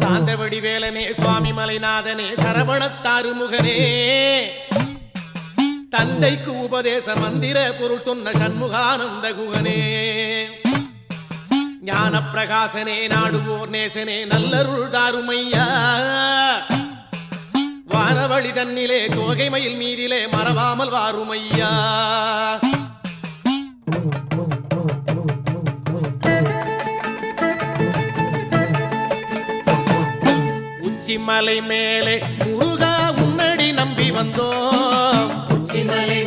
சாந்த வடிவேலனே சுவாமி மலைநாதனே சரவணத்தாறு முகனே தந்தைக்கு உபதேச மந்திர பொருள் சொன்ன சண்முகானந்த குகனே ஞான பிரகாசனே நாடுவோர் நேசனே நல்லருள் தாருமையா வானவழி தன்னிலே தோகை மயில் மீதிலே மறவாமல் வாருமையா உச்சிமலை மேலே முருகா உன்னடி நம்பி வந்தோம் உச்சிமலை